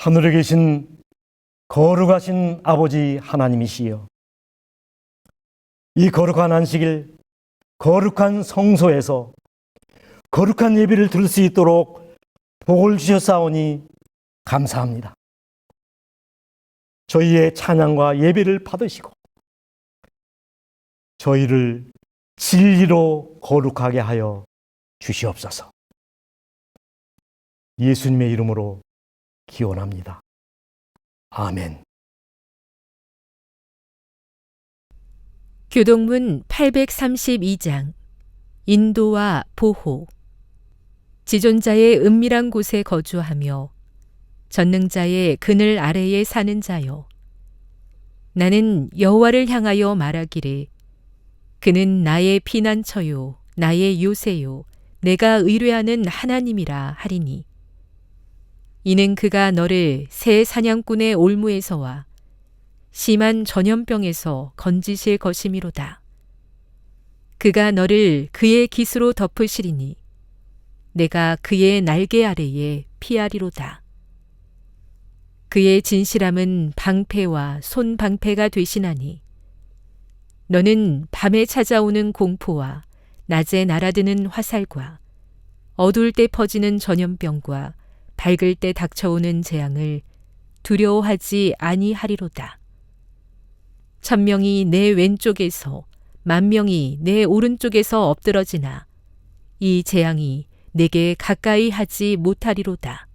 하늘에 계신 거룩하신 아버지 하나님이시여, 이 거룩한 안식일, 거룩한 성소에서 거룩한 예배를 들을 수 있도록 복을 주셨사오니 감사합니다. 저희의 찬양과 예배를 받으시고 저희를 진리로 거룩하게 하여 주시옵소서. 예수님의 이름으로 기원합니다. 아멘. 교동문 832장 인도와 보호. 지존자의 은밀한 곳에 거주하며 전능자의 그늘 아래에 사는 자여, 나는 여호와를 향하여 말하기를 그는 나의 피난처요 나의 요새요 내가 의뢰하는 하나님이라 하리니, 이는 그가 너를 새 사냥꾼의 올무에서와 심한 전염병에서 건지실 것이미로다. 그가 너를 그의 깃으로 덮으시리니 내가 그의 날개 아래에 피하리로다. 그의 진실함은 방패와 손방패가 되시나니 너는 밤에 찾아오는 공포와 낮에 날아드는 화살과 어두울 때 퍼지는 전염병과 밝을 때 닥쳐오는 재앙을 두려워하지 아니하리로다. 1000명이 내 왼쪽에서 10,000명이 내 오른쪽에서 엎드러지나 이 재앙이 내게 가까이 하지 못하리로다.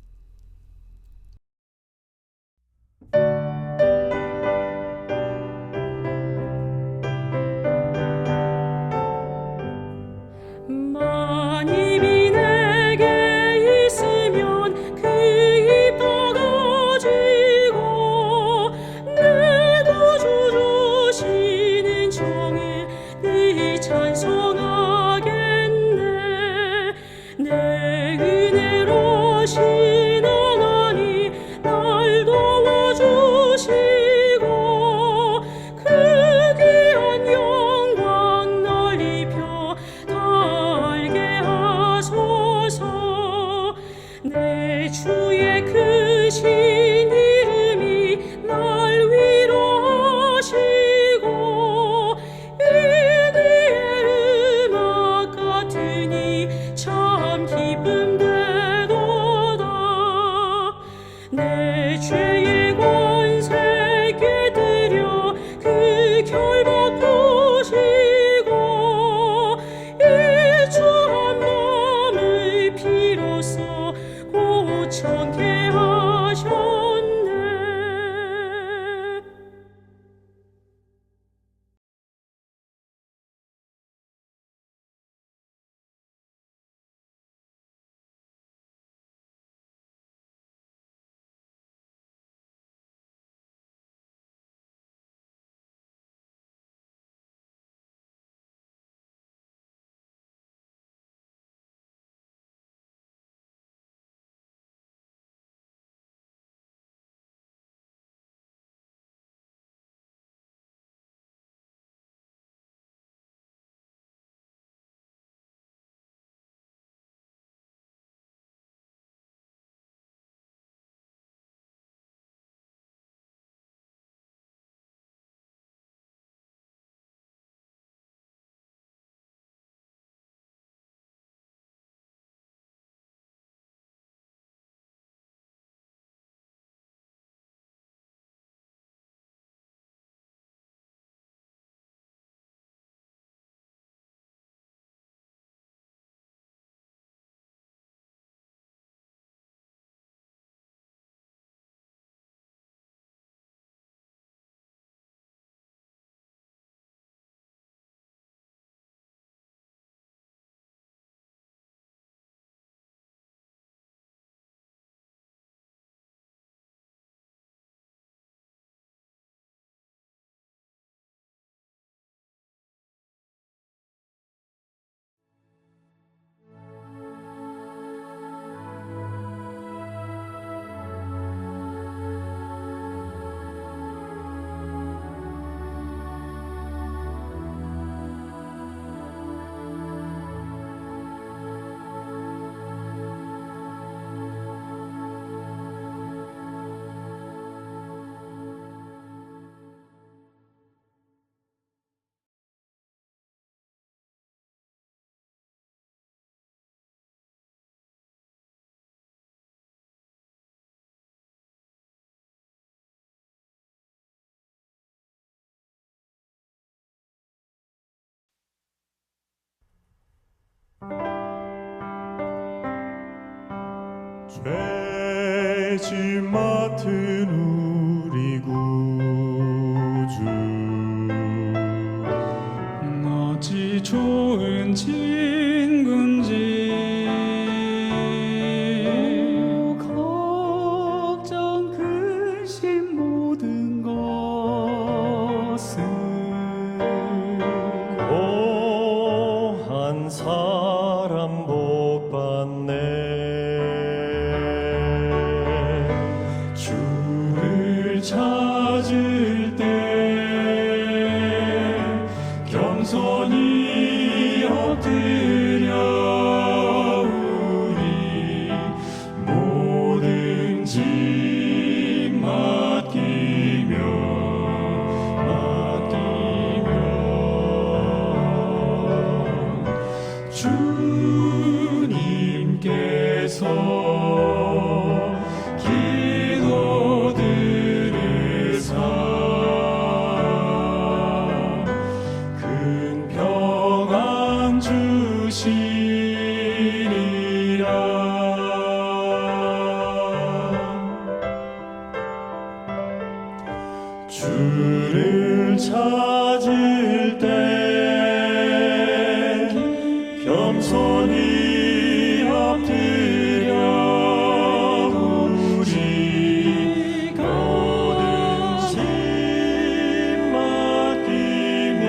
마님이 내게 있으면 그 입 닫아지고 내 구주 주시는 정에 네 찬송하겠네. 내 은혜로 빼지 맡은 우리 구주 어찌 좋은 친군지 걱정 근심 모든 것을 고한 사람 복 받네 주를 찾을 때 겸손히 엎드려 우리 모든 짐 맡기며 주님께서 기도 들으사 큰 평안 주시리라 주를 찾을 때 겸손히 엎드려 우리 모든 짐 맡기며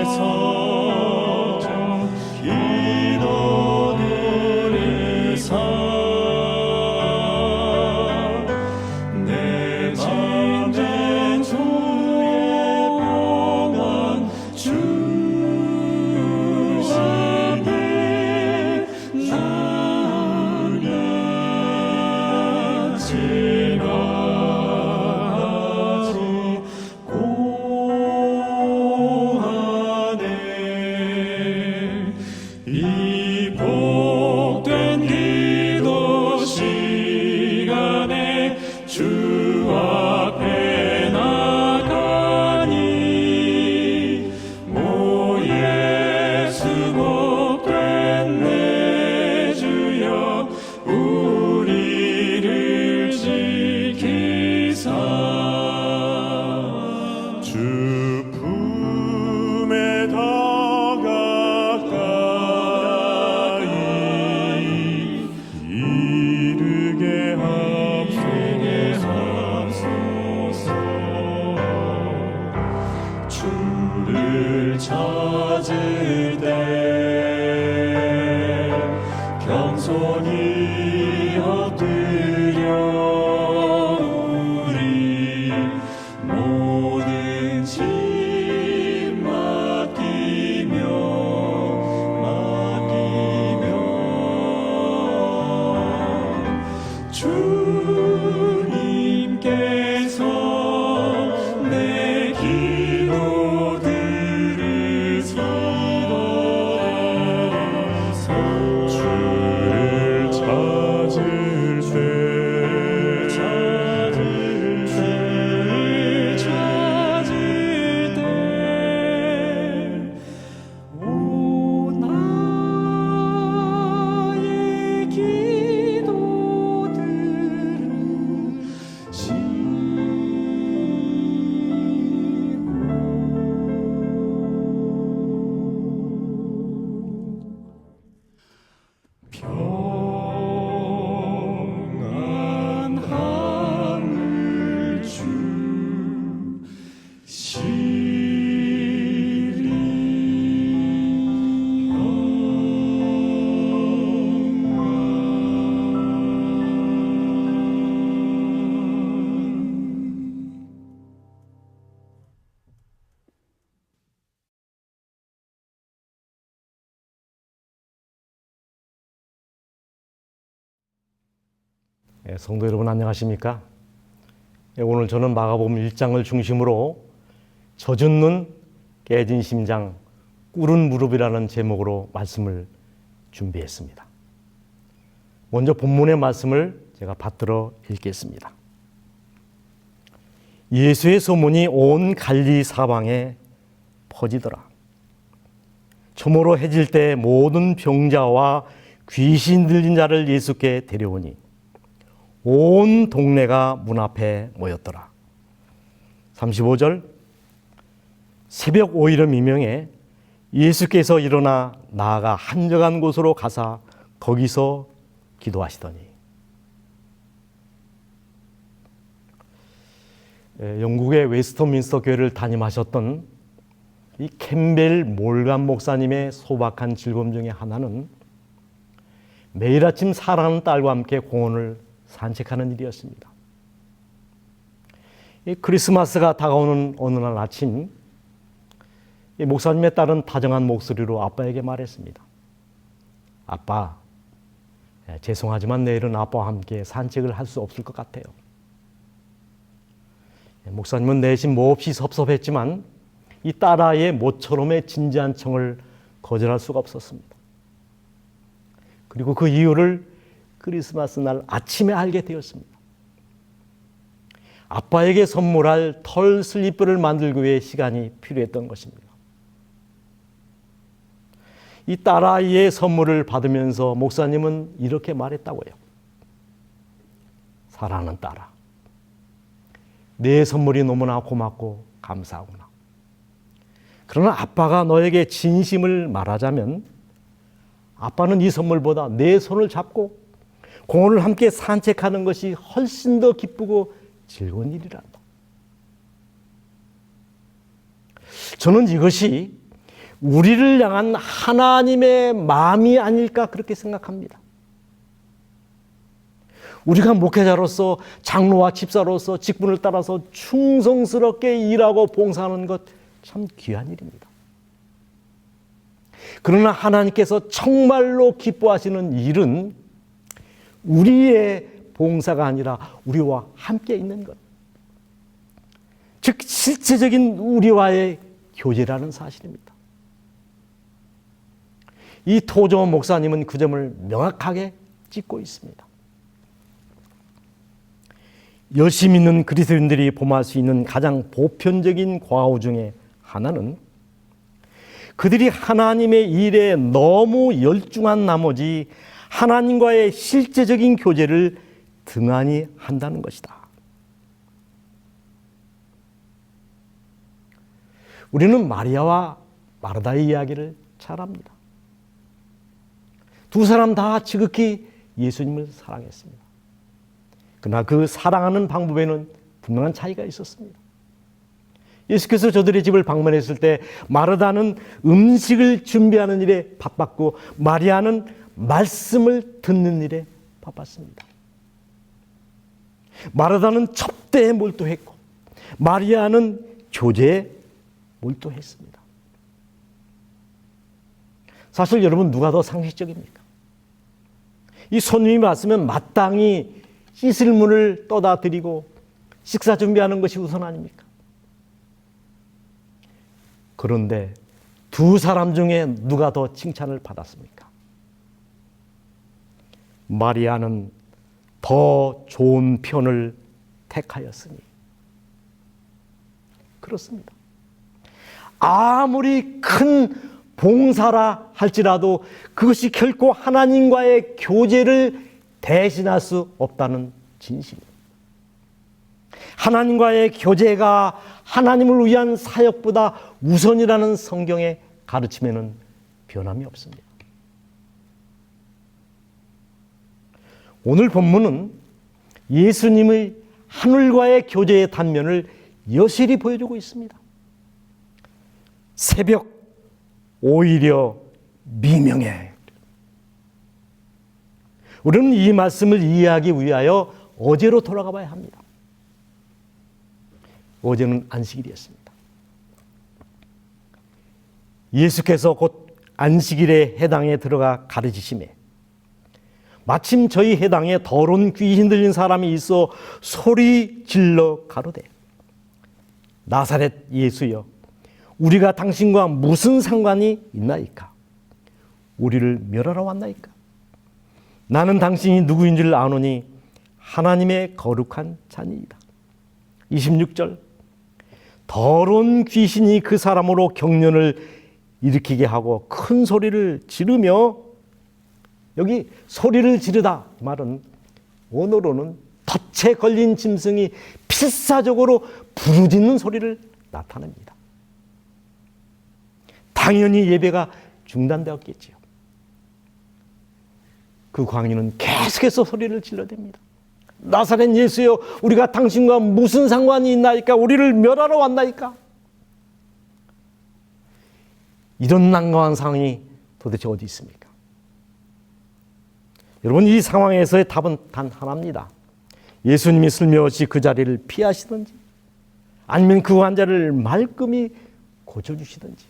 주님께서 기도 들으사 내 진정 주의 평안 주시네 지나가지 고하네 이 복된 기도 시간에 주 앞에 나가니 오 예수 복된 내 주여 우리를 지키사 주 품에 더 가까이 이르게 하소서 주를 찾을 때 겸손히 엎드려 우리 모든 짐 맡기며 주님께서 내 기도 들으사 주를 찾을 때 오 나의 기도 평안함을 성도 여러분 안녕하십니까? 오늘 저는 마가복음 1장을 중심으로 젖은 눈, 깨진 심장, 꿇은 무릎이라는 제목으로 말씀을 준비했습니다. 먼저 본문의 말씀을 제가 받들어 읽겠습니다. 예수의 소문이 온 갈릴리 사방에 퍼지더라. 초모로 해질 때 모든 병자와 귀신 들린 자를 예수께 데려오니 온 동네가 문 앞에 모였더라. 35절, 새벽 오이러 미명에 예수께서 일어나 나아가 한적한 곳으로 가사 거기서 기도하시더니. 영국의 웨스트민스터 교회를 담임하셨던 이 캠벨 몰간 목사님의 소박한 즐거움 중에 하나는 매일 아침 사랑하는 딸과 함께 공원을 산책하는 일이었습니다. 이 크리스마스가 다가오는 어느 날 아침, 이 목사님의 딸은 다정한 목소리로 아빠에게 말했습니다. 아빠, 죄송하지만 내일은 아빠와 함께 산책을 할 수 없을 것 같아요. 목사님은 내심 몹시 섭섭했지만 이 딸아이의 모처럼의 진지한 청을 거절할 수가 없었습니다. 그리고 그 이유를 크리스마스 날 아침에 알게 되었습니다. 아빠에게 선물할 털 슬리퍼를 만들기 위해 시간이 필요했던 것입니다. 이 딸아이의 선물을 받으면서 목사님은 이렇게 말했다고요. 사랑하는 딸아, 내 선물이 너무나 고맙고 감사하구나. 그러나 아빠가 너에게 진심을 말하자면 아빠는 이 선물보다 내 손을 잡고 공원을 함께 산책하는 것이 훨씬 더 기쁘고 즐거운 일이란다. 저는 이것이 우리를 향한 하나님의 마음이 아닐까 그렇게 생각합니다. 우리가 목회자로서 장로와 집사로서 직분을 따라서 충성스럽게 일하고 봉사하는 것 참 귀한 일입니다. 그러나 하나님께서 정말로 기뻐하시는 일은 우리의 봉사가 아니라 우리와 함께 있는 것. 즉 실제적인 우리와의 교제라는 사실입니다. 이 토저원 목사님은 그 점을 명확하게 짚고 있습니다. 열심 있는 그리스도인들이 범할 수 있는 가장 보편적인 과오 중에 하나는 그들이 하나님의 일에 너무 열중한 나머지 하나님과의 실제적인 교제를 등한히 한다는 것이다. 우리는 마리아와 마르다의 이야기를 잘 압니다. 두 사람 다 지극히 예수님을 사랑했습니다. 그러나 그 사랑하는 방법에는 분명한 차이가 있었습니다. 예수께서 저들의 집을 방문했을 때 마르다는 음식을 준비하는 일에 바빴고 마리아는 말씀을 듣는 일에 바빴습니다. 마르다는 접대에 몰두했고 마리아는 교제에 몰두했습니다. 사실 여러분 누가 더 상식적입니까? 이 손님이 왔으면 마땅히 씻을 물을 떠다 드리고 식사 준비하는 것이 우선 아닙니까? 그런데 두 사람 중에 누가 더 칭찬을 받았습니까? 마리아는 더 좋은 편을 택하였으니. 그렇습니다. 아무리 큰 봉사라 할지라도 그것이 결코 하나님과의 교제를 대신할 수 없다는 진실입니다. 하나님과의 교제가 하나님을 위한 사역보다 우선이라는 성경의 가르침에는 변함이 없습니다. 오늘 본문은 예수님의 하늘과의 교제의 단면을 여실히 보여주고 있습니다. 새벽 오히려 미명에. 우리는 이 말씀을 이해하기 위하여 어제로 돌아가 봐야 합니다. 어제는 안식일이었습니다. 예수께서 곧 안식일의 해당에 들어가 가르치시매 마침 저희 해당에 더러운 귀신 들린 사람이 있어 소리 질러 가로되 나사렛 예수여 우리가 당신과 무슨 상관이 있나이까? 우리를 멸하러 왔나이까? 나는 당신이 누구인 줄 아노니 하나님의 거룩한 자니이다. 26절 더러운 귀신이 그 사람으로 경련을 일으키게 하고 큰 소리를 지르며, 여기 소리를 지르다 말은 원어로는 덫에 걸린 짐승이 필사적으로 부르짖는 소리를 나타냅니다. 당연히 예배가 중단되었겠지요. 그 광인은 계속해서 소리를 질러댑니다. 나사렛 예수여, 우리가 당신과 무슨 상관이 있나이까? 우리를 멸하러 왔나이까? 이런 난감한 상황이 도대체 어디 있습니까? 여러분, 이 상황에서의 답은 단 하나입니다. 예수님이 슬며시 그 자리를 피하시든지 아니면 그 환자를 말끔히 고쳐주시든지.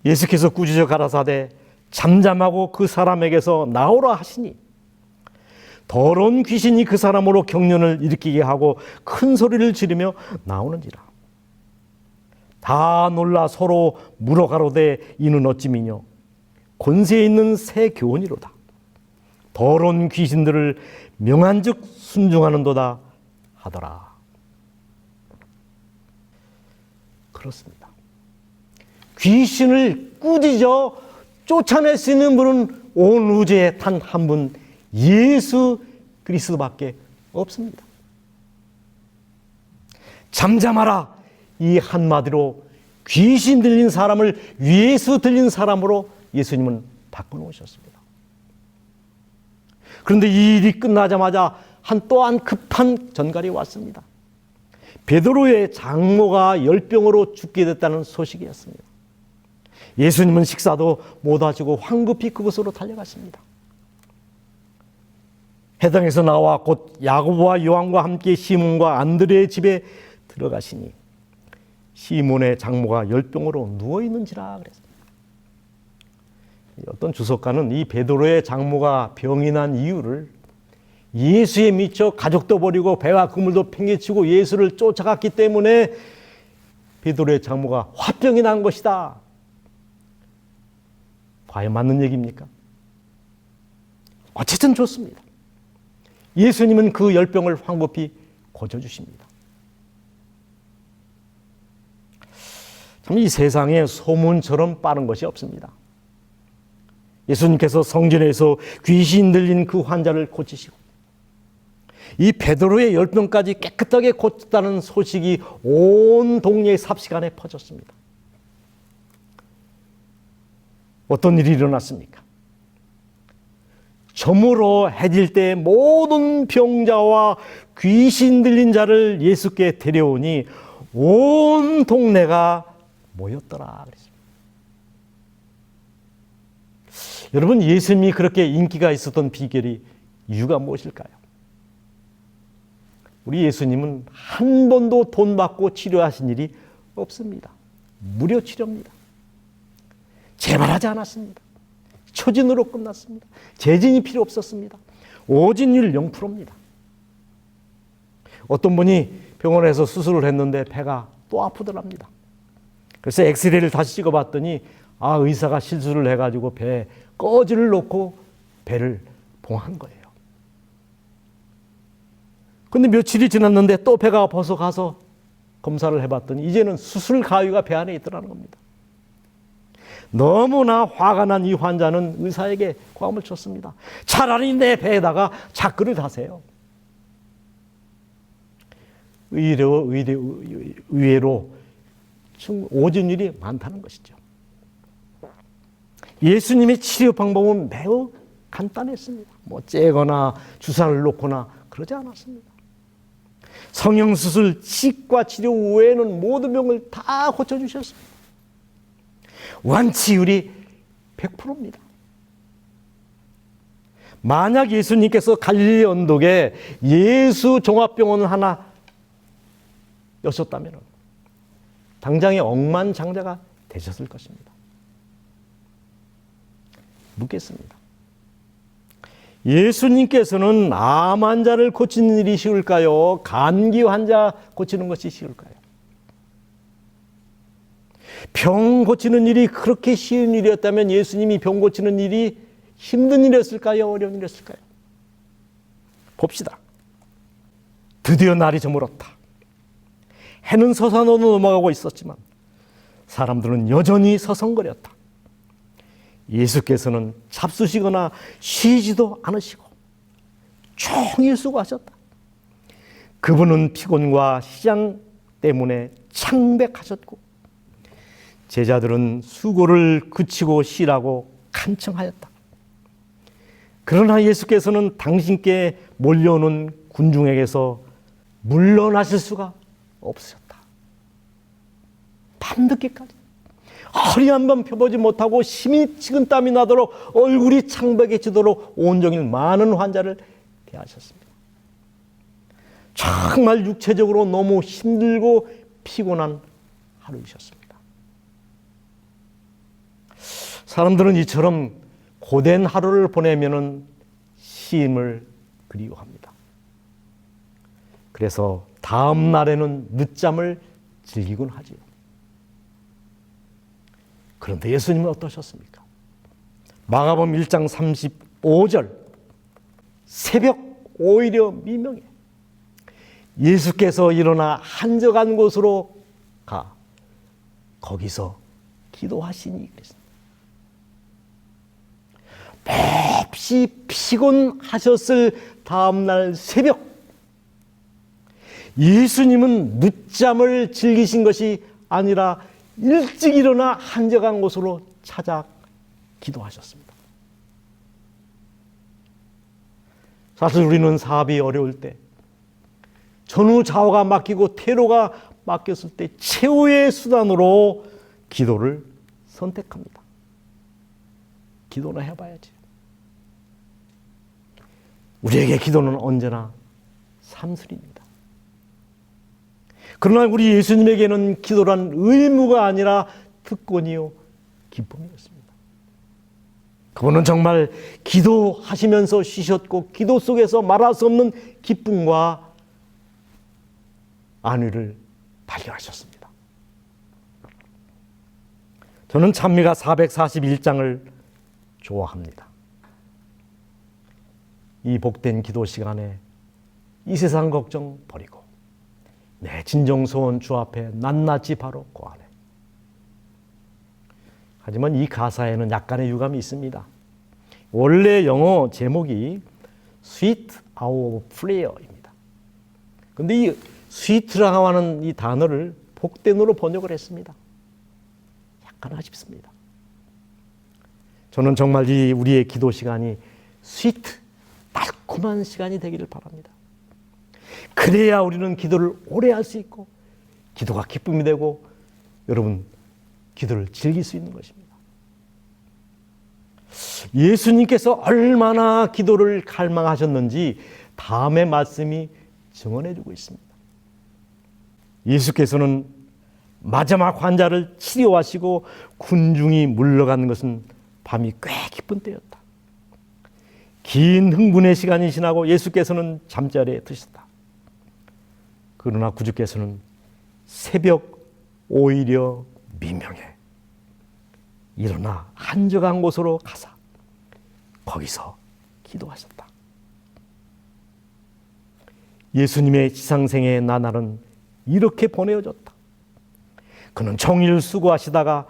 예수께서 꾸짖어 가라사대 잠잠하고 그 사람에게서 나오라 하시니 더러운 귀신이 그 사람으로 경련을 일으키게 하고 큰 소리를 지르며 나오는지라. 다 놀라 서로 물어 가로되 이는 어찌미뇨 권세 있는 새 교훈이로다. 더러운 귀신들을 명한즉 순종하는도다 하더라. 그렇습니다. 귀신을 꾸짖어 쫓아낼 수 있는 분은 온 우주에 단 한 분, 예수 그리스도밖에 없습니다. 잠잠하라, 이 한마디로 귀신 들린 사람을 예수 들린 사람으로 예수님은 바꿔놓으셨습니다. 그런데 이 일이 끝나자마자 또한 급한 전갈이 왔습니다. 베드로의 장모가 열병으로 죽게 됐다는 소식이었습니다. 예수님은 식사도 못 하시고 황급히 그곳으로 달려갔습니다. 해당에서 나와 곧 야고보와 요한과 함께 시몬과 안드레의 집에 들어가시니 시몬의 장모가 열병으로 누워있는지라 그랬습니다. 어떤 주석가는 이 베드로의 장모가 병이 난 이유를 예수에 미쳐 가족도 버리고 배와 그물도 팽개치고 예수를 쫓아갔기 때문에 베드로의 장모가 화병이 난 것이다. 과연 맞는 얘기입니까? 어쨌든 좋습니다. 예수님은 그 열병을 황급히 고쳐주십니다. 참 이 세상에 소문처럼 빠른 것이 없습니다. 예수님께서 성전에서 귀신 들린 그 환자를 고치시고 이 베드로의 열병까지 깨끗하게 고쳤다는 소식이 온 동네에 삽시간에 퍼졌습니다. 어떤 일이 일어났습니까? 저물어 해질 때 모든 병자와 귀신 들린 자를 예수께 데려오니 온 동네가 모였더라 그랬습니다. 여러분, 예수님이 그렇게 인기가 있었던 비결이 이유가 무엇일까요? 우리 예수님은 한 번도 돈 받고 치료하신 일이 없습니다. 무료 치료입니다. 재발하지 않았습니다. 초진으로 끝났습니다. 재진이 필요 없었습니다. 오진율 0%입니다. 어떤 분이 병원에서 수술을 했는데 배가 또 아프더랍니다. 그래서 엑스레이를 다시 찍어봤더니 의사가 실수를 해가지고 배에 꺼지를 놓고 배를 봉한 거예요. 근데 며칠이 지났는데 또 배가 아파서 가서 검사를 해봤더니 이제는 수술 가위가 배 안에 있더라는 겁니다. 너무나 화가 난 이 환자는 의사에게 고함을 쳤습니다. 차라리 내 배에다가 자크를 다세요. 의외로 오진율이 많다는 것이죠. 예수님의 치료 방법은 매우 간단했습니다. 째거나 주사를 놓거나 그러지 않았습니다. 성형수술, 치과 치료 외에는 모든 병을 다 고쳐주셨습니다. 완치율이 100%입니다. 만약 예수님께서 갈릴리 언덕에 예수 종합병원을 하나 여셨다면 당장에 억만장자가 되셨을 것입니다. 묻겠습니다. 예수님께서는 암 환자를 고치는 일이 쉬울까요? 감기 환자 고치는 것이 쉬울까요? 병 고치는 일이 그렇게 쉬운 일이었다면 예수님이 병 고치는 일이 힘든 일이었을까요? 어려운 일이었을까요? 봅시다. 드디어 날이 저물었다. 해는 서산으로 넘어가고 있었지만 사람들은 여전히 서성거렸다. 예수께서는 잡수시거나 쉬지도 않으시고 종일 수고하셨다. 그분은 피곤과 시장 때문에 창백하셨고 제자들은 수고를 그치고 쉬라고 간청하였다. 그러나 예수께서는 당신께 몰려오는 군중에게서 물러나실 수가 없으셨다. 밤늦게까지 허리 한 번 펴보지 못하고 심히 식은땀이 나도록 얼굴이 창백해지도록 온종일 많은 환자를 대하셨습니다. 정말 육체적으로 너무 힘들고 피곤한 하루이셨습니다. 사람들은 이처럼 고된 하루를 보내면은 쉼을 그리워합니다. 그래서 다음 날에는 늦잠을 즐기곤 하지요. 그런데 예수님은 어떠셨습니까? 마가복음 1장 35절 새벽 오히려 미명에 예수께서 일어나 한적한 곳으로 가 거기서 기도하시니 그랬습니다. 몹시 피곤하셨을 다음날 새벽 예수님은 늦잠을 즐기신 것이 아니라 일찍 일어나 한적한 곳으로 찾아 기도하셨습니다. 사실 우리는 사업이 어려울 때 전후좌우가 막히고 퇴로가 막혔을 때 최후의 수단으로 기도를 선택합니다. 기도나 해봐야지. 우리에게 기도는 언제나 삼술입니다. 그러나 우리 예수님에게는 기도란 의무가 아니라 특권이요 기쁨이었습니다. 그분은 정말 기도하시면서 쉬셨고 기도 속에서 말할 수 없는 기쁨과 안위를 발견하셨습니다. 저는 찬미가 441장을 좋아합니다. 이 복된 기도 시간에 이 세상 걱정 버리고 내 진정 소원 주 앞에 낱낱이 바로 고하네. 하지만 이 가사에는 약간의 유감이 있습니다. 원래 영어 제목이 Sweet Hour of Prayer입니다. 그런데 이 sweet라고 하는 이 단어를 복된으로 번역을 했습니다. 약간 아쉽습니다. 저는 정말 이 우리의 기도 시간이 sweet, 달콤한 시간이 되기를 바랍니다. 그래야 우리는 기도를 오래 할 수 있고 기도가 기쁨이 되고 여러분 기도를 즐길 수 있는 것입니다. 예수님께서 얼마나 기도를 갈망하셨는지 다음의 말씀이 증언해주고 있습니다. 예수께서는 마지막 환자를 치료하시고 군중이 물러가는 것은 밤이 꽤 깊은 때였다. 긴 흥분의 시간이 지나고 예수께서는 잠자리에 드셨다. 그러나 구주께서는 새벽 오히려 미명에 일어나 한적한 곳으로 가사 거기서 기도하셨다. 예수님의 지상생의 나날은 이렇게 보내어졌다. 그는 종일 수고하시다가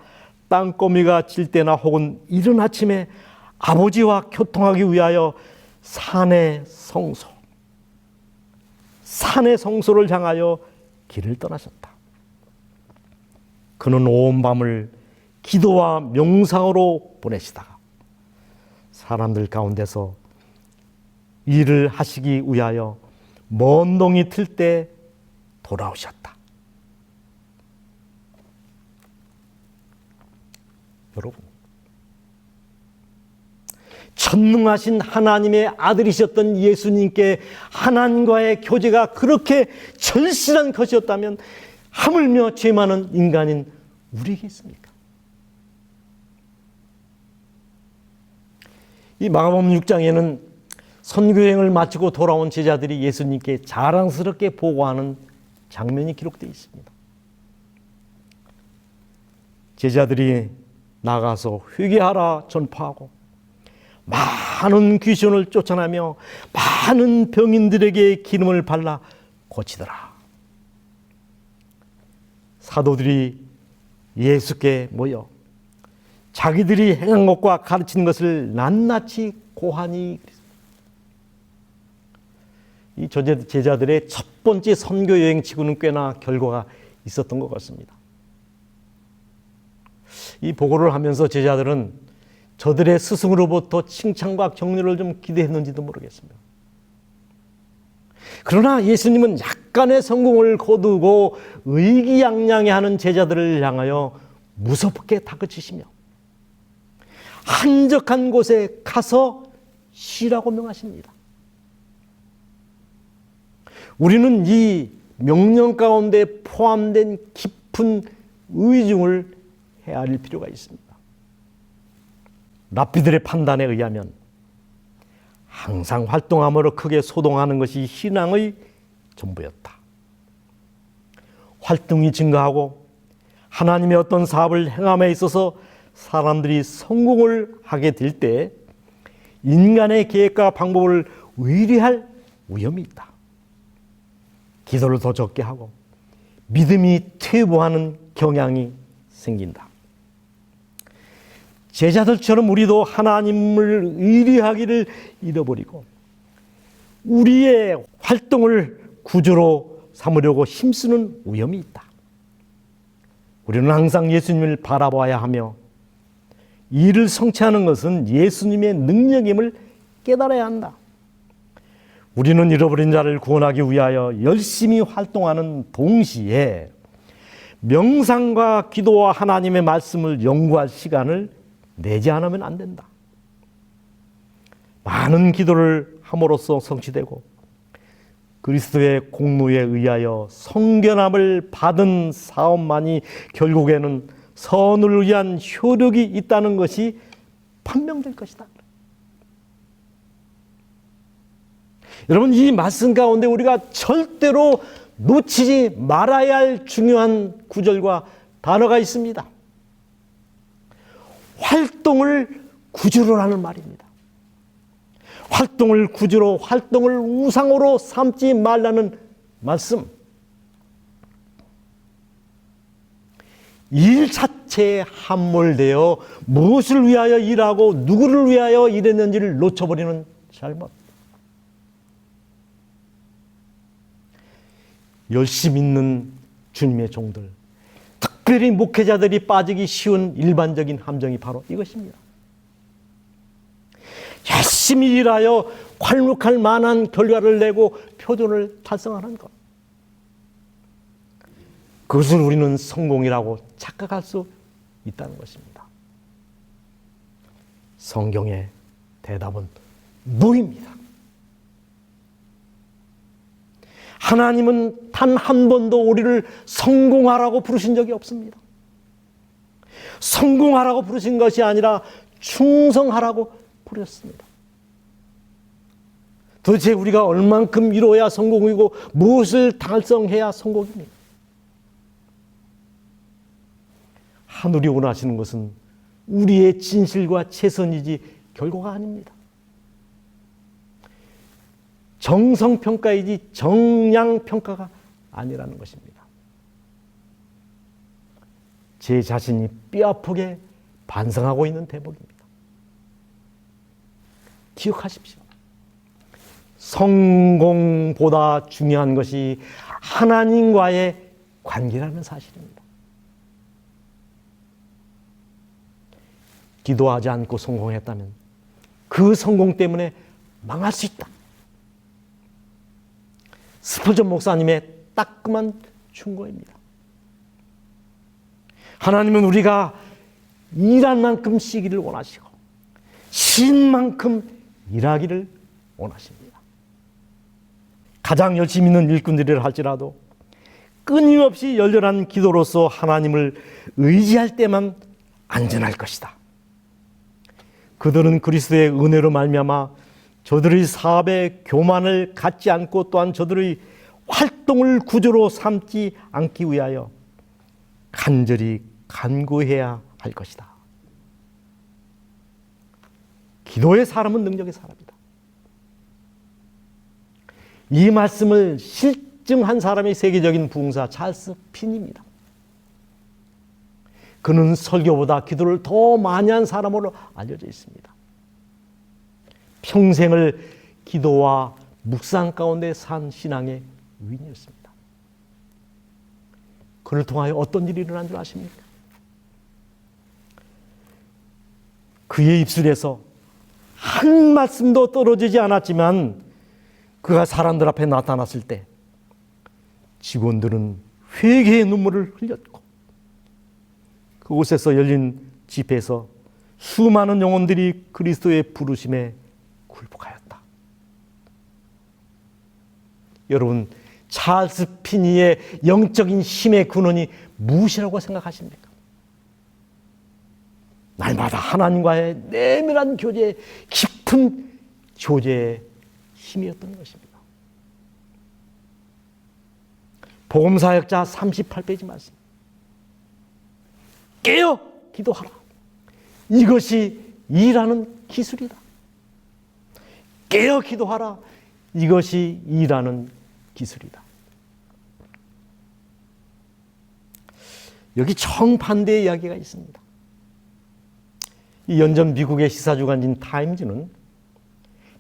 땅거미가 질 때나 혹은 이른 아침에 아버지와 교통하기 위하여 산의 성소를 향하여 길을 떠나셨다. 그는 온 밤을 기도와 명상으로 보내시다가 사람들 가운데서 일을 하시기 위하여 먼 동이 틀 때 돌아오셨다. 여러분, 전능하신 하나님의 아들이셨던 예수님께 하나님과의 교제가 그렇게 절실한 것이었다면 하물며 죄 많은 인간인 우리에게 있습니까? 이 마가복음 6장에는 선교여행을 마치고 돌아온 제자들이 예수님께 자랑스럽게 보고하는 장면이 기록되어 있습니다. 제자들이 나가서 회개하라 전파하고 많은 귀신을 쫓아내며 많은 병인들에게 기름을 발라 고치더라. 사도들이 예수께 모여 자기들이 행한 것과 가르치는 것을 낱낱이 고하니 이 제자들의 첫 번째 선교 여행치고는 꽤나 결과가 있었던 것 같습니다. 이 보고를 하면서 제자들은 저들의 스승으로부터 칭찬과 격려를 좀 기대했는지도 모르겠습니다. 그러나 예수님은 약간의 성공을 거두고 의기양양해하는 제자들을 향하여 무섭게 다그치시며 한적한 곳에 가서 쉬라고 명하십니다. 우리는 이 명령 가운데 포함된 깊은 의중을 헤아릴 필요가 있습니다. 랍비들의 판단에 의하면 항상 활동함으로 크게 소동하는 것이 신앙의 전부였다. 활동이 증가하고 하나님의 어떤 사업을 행함에 있어서 사람들이 성공을 하게 될 때 인간의 계획과 방법을 의뢰할 위험이 있다. 기도를 더 적게 하고 믿음이 퇴보하는 경향이 생긴다. 제자들처럼 우리도 하나님을 의뢰하기를 잃어버리고 우리의 활동을 구조로 삼으려고 힘쓰는 위험이 있다. 우리는 항상 예수님을 바라봐야 하며 이를 성취하는 것은 예수님의 능력임을 깨달아야 한다. 우리는 잃어버린 자를 구원하기 위하여 열심히 활동하는 동시에 명상과 기도와 하나님의 말씀을 연구할 시간을 내지 않으면 안 된다. 많은 기도를 함으로써 성취되고 그리스도의 공로에 의하여 성결함을 받은 사업만이 결국에는 선을 위한 효력이 있다는 것이 판명될 것이다. 여러분, 이 말씀 가운데 우리가 절대로 놓치지 말아야 할 중요한 구절과 단어가 있습니다. 활동을 구주로 하는 말입니다. 활동을 구주로, 활동을 우상으로 삼지 말라는 말씀. 일 자체에 함몰되어 무엇을 위하여 일하고 누구를 위하여 일했는지를 놓쳐버리는 잘못. 열심히 있는 주님의 종들, 특별히 목회자들이 빠지기 쉬운 일반적인 함정이 바로 이것입니다. 열심히 일하여 괄목할 만한 결과를 내고 표준을 달성하는 것. 그것을 우리는 성공이라고 착각할 수 있다는 것입니다. 성경의 대답은 노입니다. 하나님은 단 한 번도 우리를 성공하라고 부르신 적이 없습니다. 성공하라고 부르신 것이 아니라 충성하라고 부르셨습니다. 도대체 우리가 얼만큼 이루어야 성공이고 무엇을 달성해야 성공입니까? 하늘이 원하시는 것은 우리의 진실과 최선이지 결과가 아닙니다. 정성평가이지 정량평가가 아니라는 것입니다. 제 자신이 뼈아프게 반성하고 있는 대목입니다. 기억하십시오. 성공보다 중요한 것이 하나님과의 관계라는 사실입니다. 기도하지 않고 성공했다면 그 성공 때문에 망할 수 있다. 스펄전 목사님의 따끔한 충고입니다. 하나님은 우리가 일한 만큼 쉬기를 원하시고 쉰 만큼 일하기를 원하십니다. 가장 열심히 있는 일꾼들이라 할지라도 끊임없이 열렬한 기도로서 하나님을 의지할 때만 안전할 것이다. 그들은 그리스도의 은혜로 말미암아 저들의 사업에 교만을 갖지 않고 또한 저들의 활동을 구조로 삼지 않기 위하여 간절히 간구해야 할 것이다. 기도의 사람은 능력의 사람이다. 이 말씀을 특정한 사람의 세계적인 부흥사 찰스 핀입니다. 그는 설교보다 기도를 더 많이 한 사람으로 알려져 있습니다. 평생을 기도와 묵상 가운데 산 신앙의 위인이었습니다. 그를 통하여 어떤 일이 일어난 줄 아십니까? 그의 입술에서 한 말씀도 떨어지지 않았지만 그가 사람들 앞에 나타났을 때 직원들은 회개의 눈물을 흘렸고 그곳에서 열린 집회에서 수많은 영혼들이 그리스도의 부르심에 굴복하였다. 여러분, 찰스 피니의 영적인 힘의 근원이 무엇이라고 생각하십니까? 날마다 하나님과의 내밀한 교제, 깊은 교제의 힘이었던 것입니다. 복음사역자 38페이지 말씀. 깨어 기도하라. 이것이 일하는 기술이다. 깨어 기도하라. 이것이 일하는 기술이다. 여기 정반대의 이야기가 있습니다. 이 연전 미국의 시사주간지인 타임즈는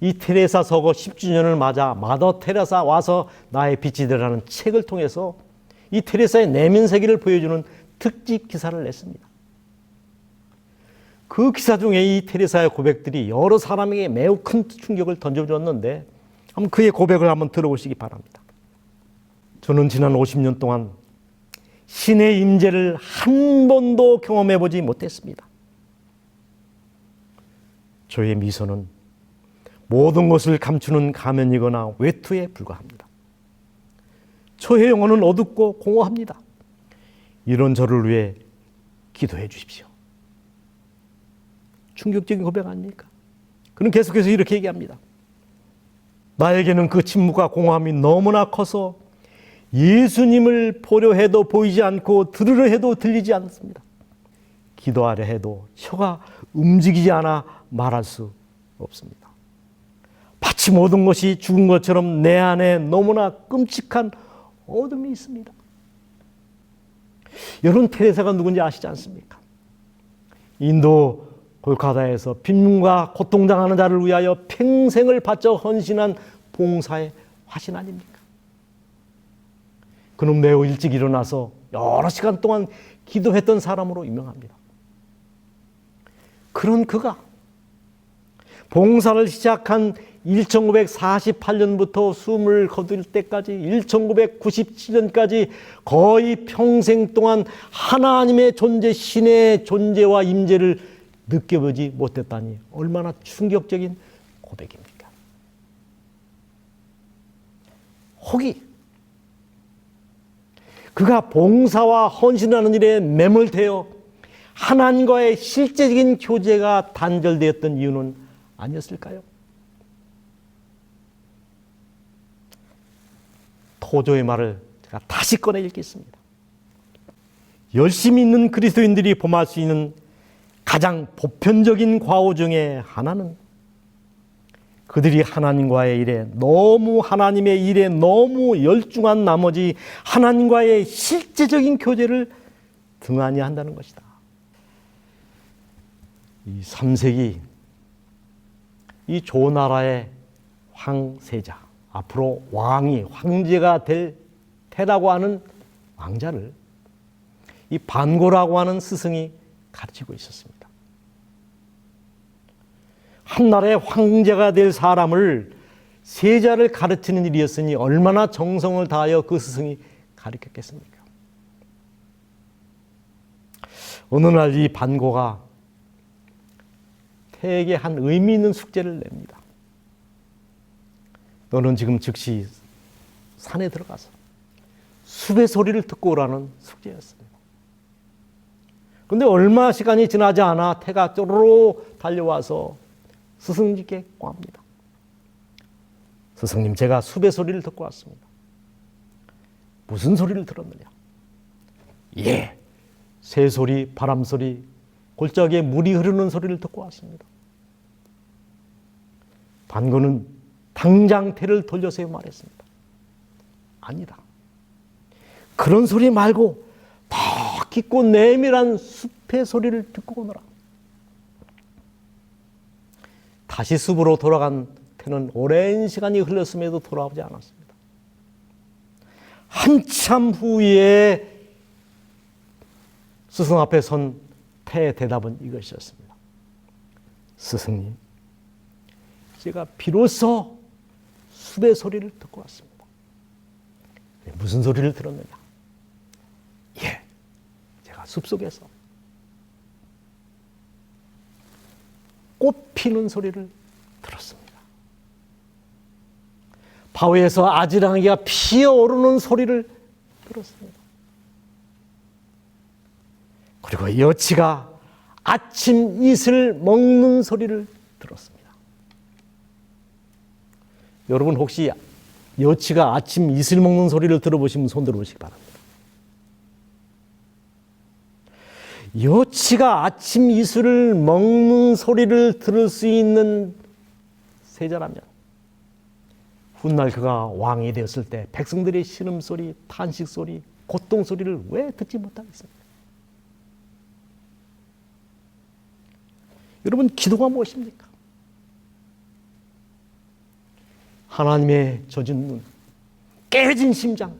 이 테레사 서거 10주년을 맞아 마더 테레사 와서 나의 빛이 되라는 책을 통해서 이 테레사의 내면 세계를 보여주는 특집 기사를 냈습니다. 그 기사 중에 이 테레사의 고백들이 여러 사람에게 매우 큰 충격을 던져주었는데 한번 그의 고백을 한번 들어보시기 바랍니다. 저는 지난 50년 동안 신의 임재를 한 번도 경험해보지 못했습니다. 저의 미소는 모든 것을 감추는 가면이거나 외투에 불과합니다. 저의 영혼은 어둡고 공허합니다. 이런 저를 위해 기도해 주십시오. 충격적인 고백 아닙니까? 그는 계속해서 이렇게 얘기합니다. 나에게는 그 침묵과 공허함이 너무나 커서 예수님을 보려 해도 보이지 않고 들으려 해도 들리지 않습니다. 기도하려 해도 혀가 움직이지 않아 말할 수 없습니다. 마치 모든 것이 죽은 것처럼 내 안에 너무나 끔찍한 어둠이 있습니다. 여러분, 테레사가 누군지 아시지 않습니까? 인도 골카다에서 빈민과 고통당하는 자를 위하여 평생을 바쳐 헌신한 봉사의 화신 아닙니까? 그는 매우 일찍 일어나서 여러 시간 동안 기도했던 사람으로 유명합니다. 그런 그가 봉사를 시작한 1948년부터 숨을 거둘 때까지 1997년까지 거의 평생 동안 하나님의 존재, 신의 존재와 임재를 느껴보지 못했다니 얼마나 충격적인 고백입니까? 혹이 그가 봉사와 헌신하는 일에 매몰되어 하나님과의 실제적인 교제가 단절되었던 이유는 아니었을까요? 토조의 말을 제가 다시 꺼내 읽겠습니다. 열심히 있는 그리스도인들이 범할 수 있는 가장 보편적인 과오 중에 하나는 그들이 하나님과의 일에 너무 하나님의 일에 너무 열중한 나머지 하나님과의 실제적인 교제를 등한히 한다는 것이다. 이 3세기 이 조나라의 황세자, 앞으로 왕이 황제가 될 테라고 하는 왕자를 이 반고라고 하는 스승이 가르치고 있었습니다. 한 나라의 황제가 될 사람을 세자를 가르치는 일이었으니 얼마나 정성을 다하여 그 스승이 가르쳤겠습니까? 어느 날 이 반고가 태에게 한 의미 있는 숙제를 냅니다. 너는 지금 즉시 산에 들어가서 숲의 소리를 듣고 오라는 숙제였습니다. 그런데 얼마 시간이 지나지 않아 태가 쪼로로 달려와서 스승님께 고합니다. 스승님, 제가 숲의 소리를 듣고 왔습니다. 무슨 소리를 들었느냐? 예, 새소리, 바람소리, 골짜기에 물이 흐르는 소리를 듣고 왔습니다. 반고는 당장 태를 돌려서 말했습니다. 아니다. 그런 소리 말고 더 깊고 내밀한 숲의 소리를 듣고 오너라. 다시 숲으로 돌아간 태는 오랜 시간이 흘렀음에도 돌아오지 않았습니다. 한참 후에 스승 앞에 선 태의 대답은 이것이었습니다. 스승님, 제가 비로소 숲의 소리를 듣고 왔습니다. 무슨 소리를 들었느냐? 예, 제가 숲속에서 꽃 피는 소리를 들었습니다. 바위에서 아지랑이가 피어오르는 소리를 들었습니다. 그리고 여치가 아침 이슬 먹는 소리를 들었습니다. 여러분 혹시 여치가 아침 이슬 먹는 소리를 들어보시면 손 들어보시기 바랍니다. 여치가 아침 이슬을 먹는 소리를 들을 수 있는 세자라면 훗날 그가 왕이 되었을 때 백성들의 신음소리, 탄식소리, 고통소리를 왜 듣지 못하겠습니까? 여러분, 기도가 무엇입니까? 하나님의 젖은 눈, 깨진 심장,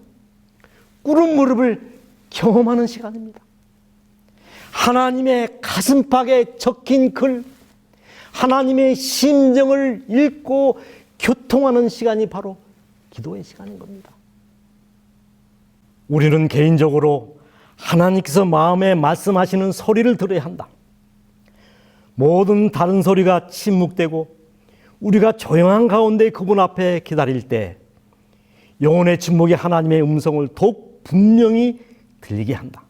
꿇은 무릎을 경험하는 시간입니다. 하나님의 가슴팍에 적힌 글, 하나님의 심정을 읽고 교통하는 시간이 바로 기도의 시간인 겁니다. 우리는 개인적으로 하나님께서 마음에 말씀하시는 소리를 들어야 한다. 모든 다른 소리가 침묵되고 우리가 조용한 가운데 그분 앞에 기다릴 때 영혼의 침묵이 하나님의 음성을 더욱 분명히 들리게 한다.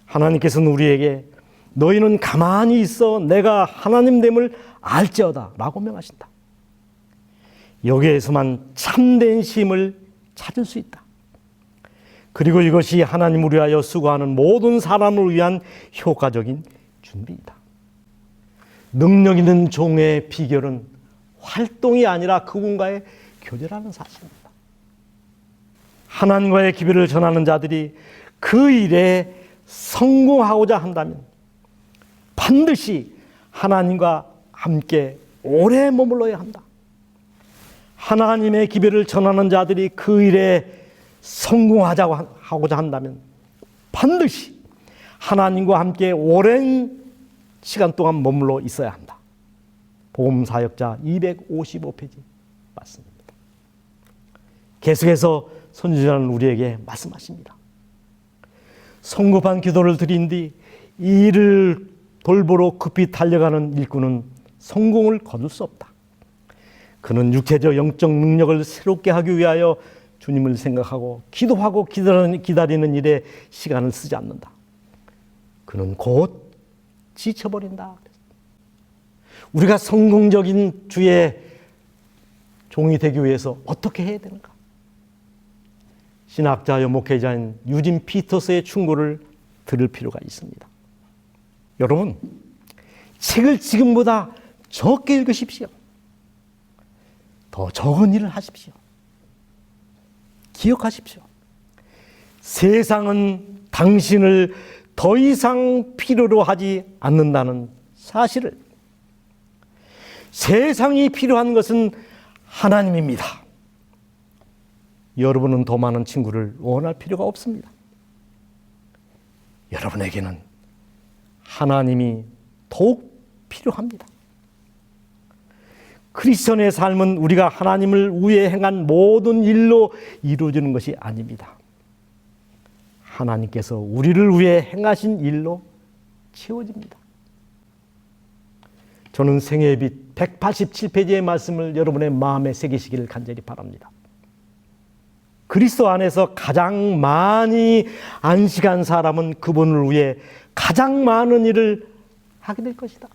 하나님께서는 우리에게 너희는 가만히 있어 내가 하나님됨을 알지어다 라고 명하신다. 여기에서만 참된 쉼을 찾을 수 있다. 그리고 이것이 하나님을 위하여 수고하는 모든 사람을 위한 효과적인 준비이다. 능력 있는 종의 비결은 활동이 아니라 그분과의 교제라는 사실입니다. 하나님과의 기별을 전하는 자들이 그 일에 성공하고자 한다면 반드시 하나님과 함께 오래 머물러야 한다. 하나님의 기별을 전하는 자들이 그 일에 성공하고자 한다면 반드시 하나님과 함께 오랜 시간 동안 머물러 있어야 한다. 복음사역자 255페이지 맞습니다. 계속해서 선지자는 우리에게 말씀하십니다. 성급한 기도를 드린 뒤 이 일을 돌보러 급히 달려가는 일꾼은 성공을 거둘 수 없다. 그는 육체적 영적 능력을 새롭게 하기 위하여 주님을 생각하고 기도하고 기다리는 일에 시간을 쓰지 않는다. 그는 곧 지쳐버린다. 우리가 성공적인 주의 종이 되기 위해서 어떻게 해야 되는가? 신학자여 목회자인 유진 피터스의 충고를 들을 필요가 있습니다. 여러분, 책을 지금보다 적게 읽으십시오. 더 적은 일을 하십시오. 기억하십시오. 세상은 당신을 더 이상 필요로 하지 않는다는 사실을. 세상이 필요한 것은 하나님입니다. 여러분은 더 많은 친구를 원할 필요가 없습니다. 여러분에게는 하나님이 더욱 필요합니다. 크리스천의 삶은 우리가 하나님을 위해 행한 모든 일로 이루어지는 것이 아닙니다. 하나님께서 우리를 위해 행하신 일로 채워집니다. 저는 생애의 빛 187페이지의 말씀을 여러분의 마음에 새기시기를 간절히 바랍니다. 그리스도 안에서 가장 많이 안식한 사람은 그분을 위해 가장 많은 일을 하게 될 것이다.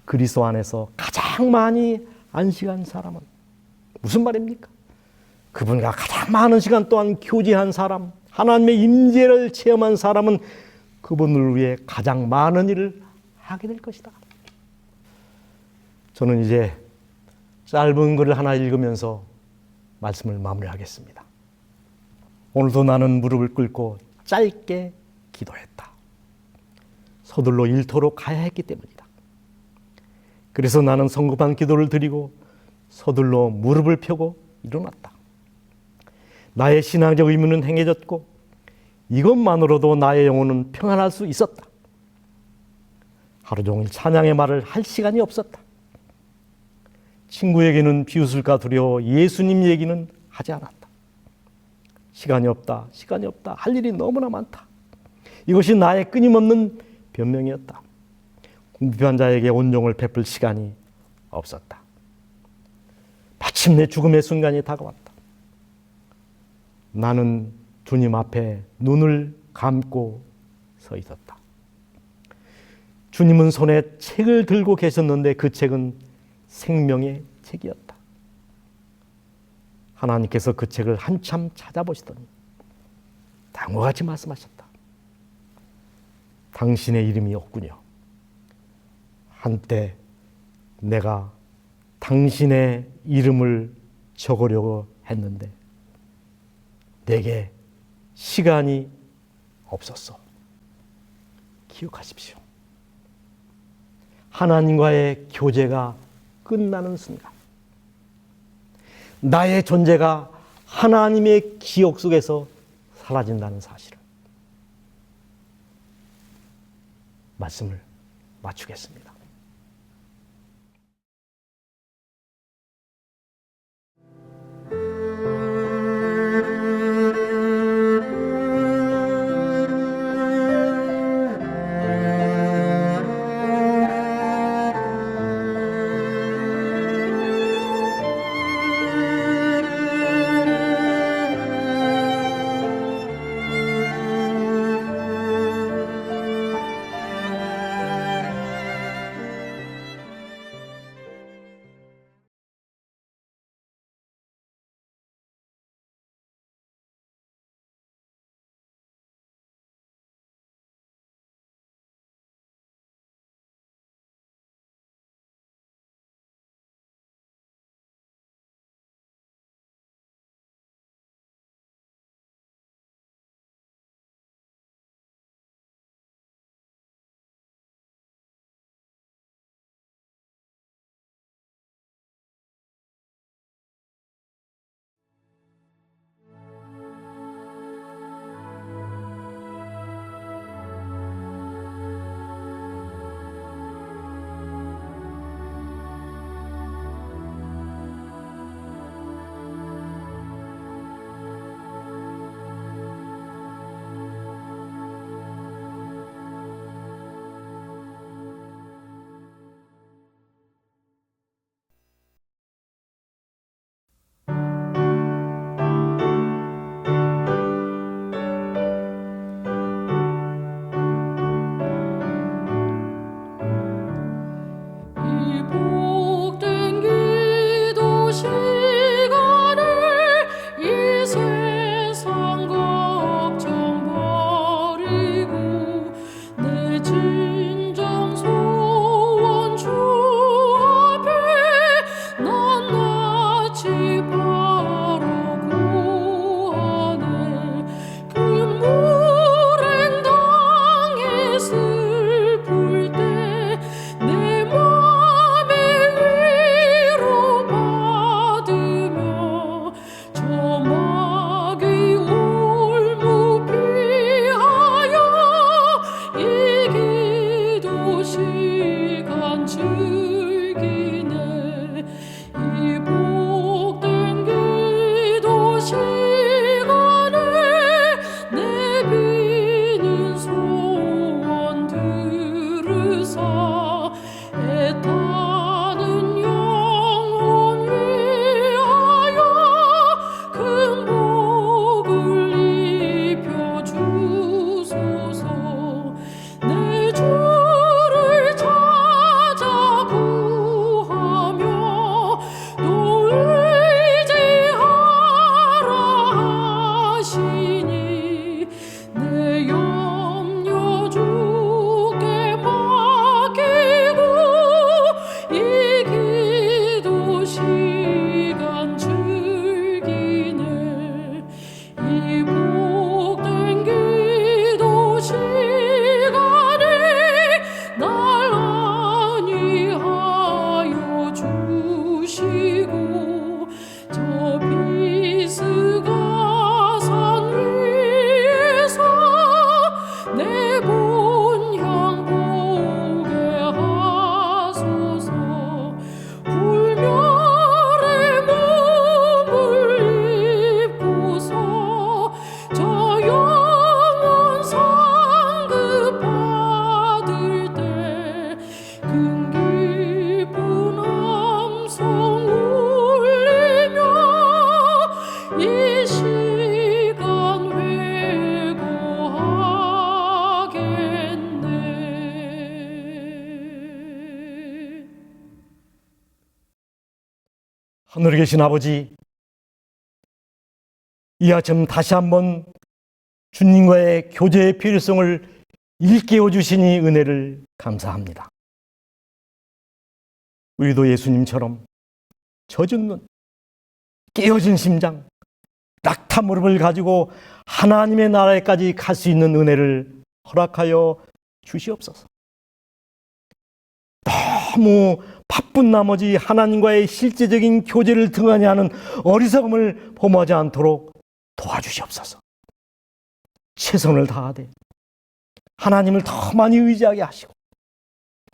그리스도 안에서 가장 많이 안식한 사람은 무슨 말입니까? 그분과 가장 많은 시간 동안 교제한 사람, 하나님의 임재를 체험한 사람은 그분을 위해 가장 많은 일을 하게 될 것이다. 저는 이제 짧은 글을 하나 읽으면서 말씀을 마무리하겠습니다. 오늘도 나는 무릎을 꿇고 짧게 기도했다. 서둘러 일터로 가야 했기 때문이다. 그래서 나는 성급한 기도를 드리고 서둘러 무릎을 펴고 일어났다. 나의 신앙적 의무는 행해졌고 이것만으로도 나의 영혼은 평안할 수 있었다. 하루 종일 찬양의 말을 할 시간이 없었다. 친구에게는 비웃을까 두려워 예수님 얘기는 하지 않았다. 시간이 없다, 시간이 없다, 할 일이 너무나 많다. 이것이 나의 끊임없는 변명이었다. 궁핍한 자에게 온종을 베풀 시간이 없었다. 마침내 죽음의 순간이 다가왔다. 나는 주님 앞에 눈을 감고 서 있었다. 주님은 손에 책을 들고 계셨는데 그 책은 생명의 책이었다. 하나님께서 그 책을 한참 찾아보시더니 다음과 같이 말씀하셨다. 당신의 이름이 없군요. 한때 내가 당신의 이름을 적으려고 했는데 내게 시간이 없었어. 기억하십시오. 하나님과의 교제가 끝나는 순간 나의 존재가 하나님의 기억 속에서 사라진다는 사실을 말씀을 마치겠습니다. 내 염려 주께 맡겨 하늘에 계신 아버지, 이 아침 다시 한번 주님과의 교제의 필요성을 일깨워 주시니 은혜를 감사합니다. 우리도 예수님처럼 젖은 눈, 깨어진 심장, 낙타 무릎을 가지고 하나님의 나라에까지 갈 수 있는 은혜를 허락하여 주시옵소서. 너무 바쁜 나머지 하나님과의 실제적인 교제를 등한히 하는 어리석음을 범하지 않도록 도와주시옵소서. 최선을 다하되 하나님을 더 많이 의지하게 하시고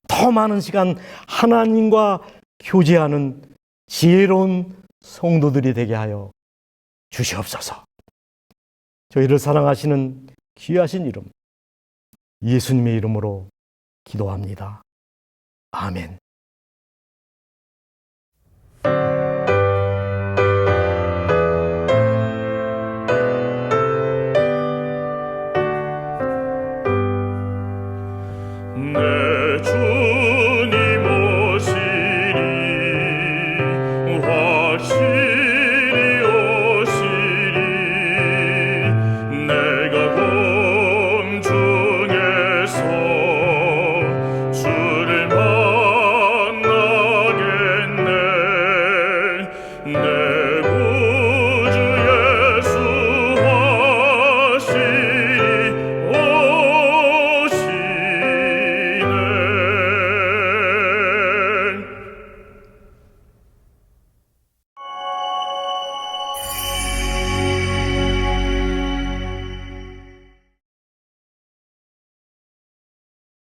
더 많은 시간 하나님과 교제하는 지혜로운 성도들이 되게 하여 주시옵소서. 저희를 사랑하시는 귀하신 이름 예수님의 이름으로 기도합니다. 아멘. 내 주